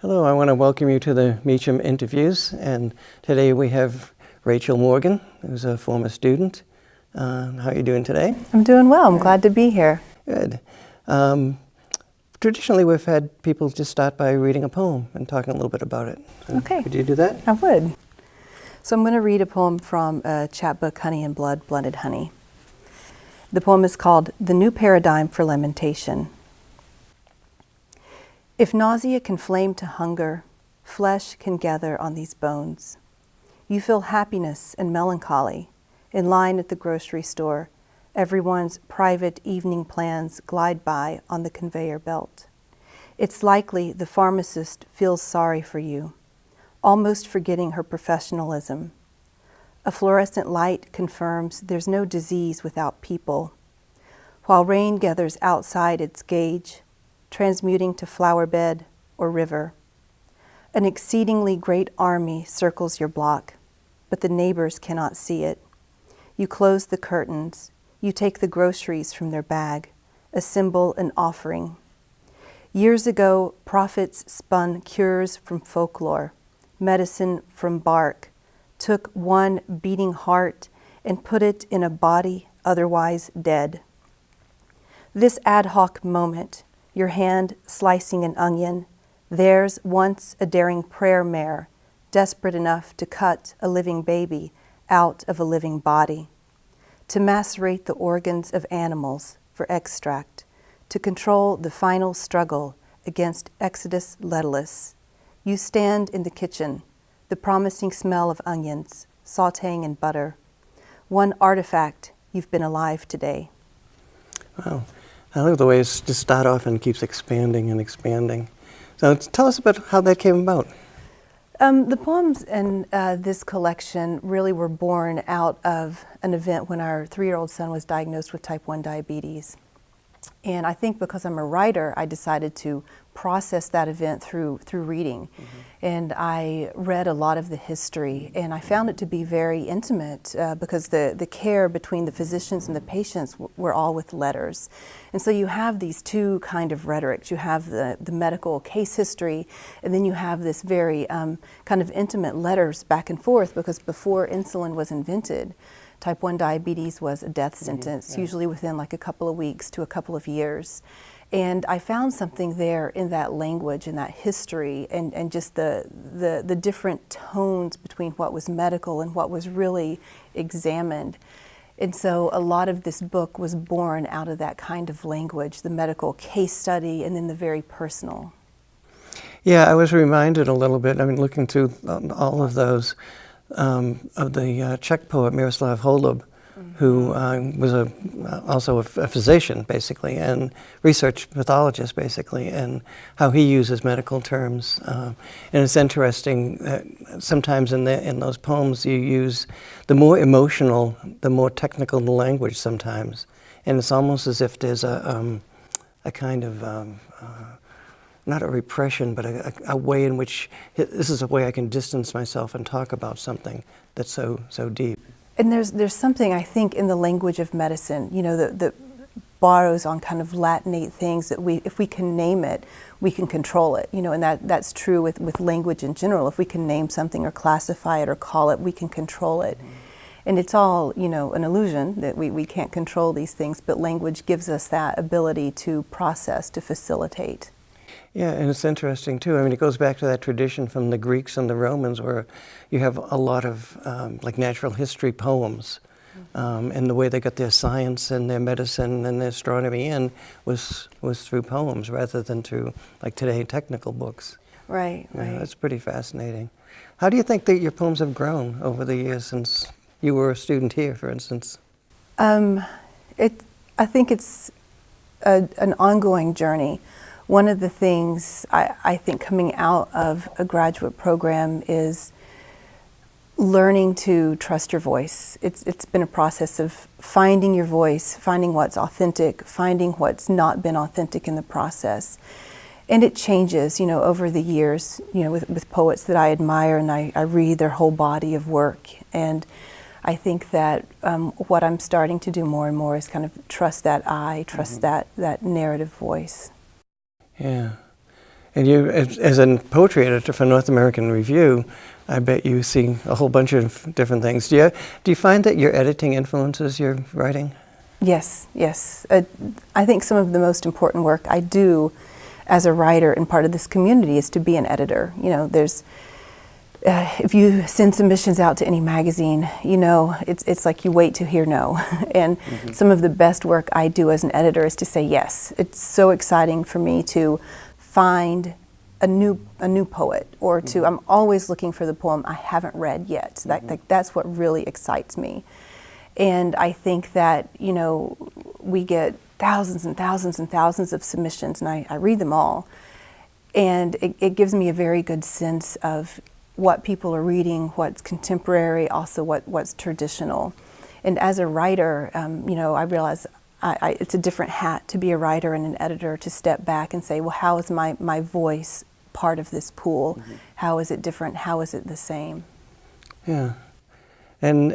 Hello, I want to welcome you to the Meacham interviews, and today we have Rachel Morgan, who's a former student. How are you doing today? I'm doing well. I'm glad to be here. Good. Traditionally, we've had people just start by reading a poem and talking a little bit about it. So Okay. Could you do that? I would. So I'm going to read a poem from a chapbook, Honey and Blood, Blended Honey. The poem is called The New Paradigm for Lamentation. If nausea can flame to hunger, flesh can gather on these bones. You feel happiness and melancholy. In line at the grocery store, everyone's private evening plans glide by on the conveyor belt. It's likely the pharmacist feels sorry for you, almost forgetting her professionalism. A fluorescent light confirms there's no disease without people. While rain gathers outside its gauge, transmuting to flower bed or river. An exceedingly great army circles your block, but the neighbors cannot see it. You close the curtains. You take the groceries from their bag, a symbol, an offering. Years ago, prophets spun cures from folklore, medicine from bark, took one beating heart and put it in a body otherwise dead. This ad hoc moment, your hand slicing an onion, theirs once a daring prayer mare, desperate enough to cut a living baby out of a living body, to macerate the organs of animals for extract, to control the final struggle against Exodus Letalus. You stand in the kitchen, the promising smell of onions, sautéing in butter. One artifact, you've been alive today. Wow. I love the way it's just start off and keeps expanding and expanding. So tell us about how that came about. The poems in this collection really were born out of an event when our 3-year-old son was diagnosed with type 1 diabetes. And I think because I'm a writer, I decided to process that event through reading. Mm-hmm. And I read a lot of the history, and I found it to be very intimate because the care between the physicians and the patients were all with letters. And so you have these two kind of rhetorics. You have the medical case history, and then you have this very kind of intimate letters back and forth, because before insulin was invented, type 1 diabetes was a death sentence, usually within like a couple of weeks to a couple of years. And I found something there in that language and that history and just the different tones between what was medical and what was really examined. And so a lot of this book was born out of that kind of language, the medical case study and then the very personal. Yeah, I was reminded a little bit, looking through all of those, of the Czech poet Miroslav Holub, who was also a physician, basically, and research pathologist, basically, and how he uses medical terms. And it's interesting that sometimes in those poems you use the more emotional, the more technical the language sometimes. And it's almost as if there's a kind of not a repression, but a way in which this is a way I can distance myself and talk about something that's so deep. And there's something, I think, in the language of medicine, that borrows on kind of Latinate things that if we can name it, we can control it, and that's true with language in general. If we can name something or classify it or call it, we can control it. And it's all, an illusion that we can't control these things, but language gives us that ability to process, to facilitate. Yeah, and it's interesting too. It goes back to that tradition from the Greeks and the Romans, where you have a lot of like natural history poems, and the way they got their science and their medicine and their astronomy in was through poems rather than through, like today, technical books. Right, right. That's pretty fascinating. How do you think that your poems have grown over the years since you were a student here, for instance? I think it's an ongoing journey. One of the things I think coming out of a graduate program is learning to trust your voice. It's been a process of finding your voice, finding what's authentic, finding what's not been authentic in the process. And it changes, over the years, with poets that I admire, and I read their whole body of work. And I think that what I'm starting to do more and more is kind of trust that that narrative voice. Yeah. And you, as a poetry editor for North American Review, I bet you see a whole bunch of different things. Do you find that your editing influences your writing? Yes, yes. I think some of the most important work I do as a writer and part of this community is to be an editor. You know, there's if you send submissions out to any magazine, you know, it's like you wait to hear no. And some of the best work I do as an editor is to say yes. It's so exciting for me to find a new poet, or to I'm always looking for the poem I haven't read yet. That's what really excites me. And I think that, you know, we get thousands and thousands and thousands of submissions, and I read them all. And it gives me a very good sense of what people are reading, what's contemporary, also what's traditional. And as a writer, you know, I realize it's a different hat to be a writer and an editor, to step back and say, well, how is my voice part of this pool? How is it different? How is it the same? Yeah. And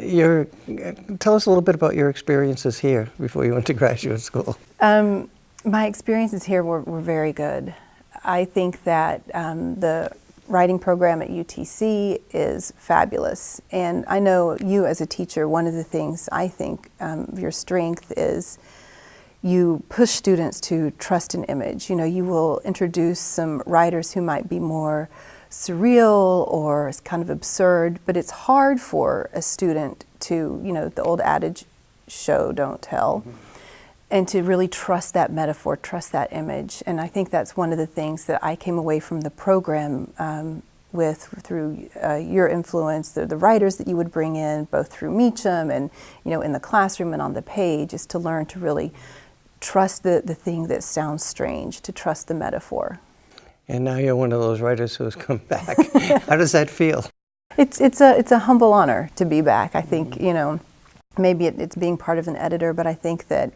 tell us a little bit about your experiences here before you went to graduate school. My experiences here were very good. I think that the writing program at UTC is fabulous. And I know you as a teacher, one of the things I think your strength is you push students to trust an image. You know, you will introduce some writers who might be more surreal or kind of absurd, but it's hard for a student to, you know, the old adage, show, don't tell, and to really trust that metaphor, trust that image. And I think that's one of the things that I came away from the program through your influence, the writers that you would bring in, both through Meacham and, you know, in the classroom and on the page, is to learn to really trust the thing that sounds strange, to trust the metaphor. And now you're one of those writers who has come back. How does that feel? It's a humble honor to be back. I think, you know, maybe it's being part of an editor, but I think that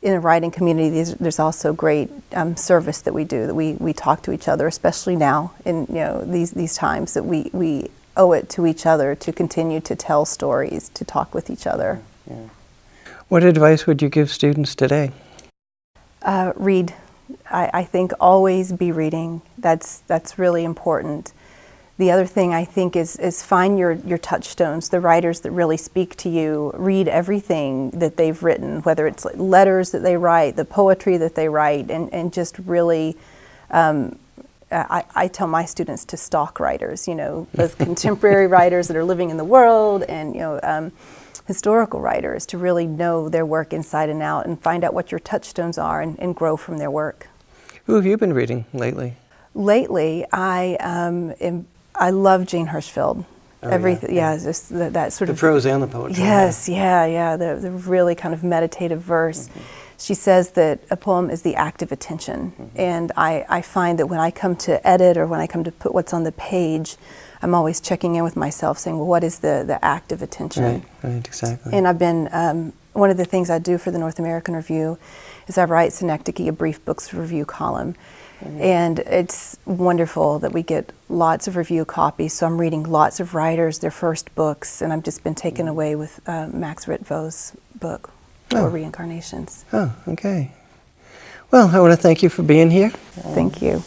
in a writing community, there's also great service that we do, that we talk to each other, especially now in, you know, these times, that we owe it to each other to continue to tell stories, to talk with each other. Yeah. What advice would you give students today? Read. I think always be reading. That's really important. The other thing I think is find your touchstones, the writers that really speak to you. Read everything that they've written, whether it's letters that they write, the poetry that they write, and just really, I tell my students to stalk writers, you know, both contemporary writers that are living in the world and, you know, historical writers, to really know their work inside and out and find out what your touchstones are and grow from their work. Who have you been reading lately? Lately, I love Jane Hirschfeld. Just that sort the of prose and the poetry. Yes, yeah. The really kind of meditative verse. She says that a poem is the act of attention, and I find that when I come to edit or when I come to put what's on the page, I'm always checking in with myself, saying, well, what is the act of attention? Right, exactly. And I've been, one of the things I do for the North American Review is I write Synecdoche, a brief books review column. And it's wonderful that we get lots of review copies, so I'm reading lots of writers, their first books, and I've just been taken away with Max Ritvo's book, Four Reincarnations. Oh, okay. Well, I want to thank you for being here. Thank you.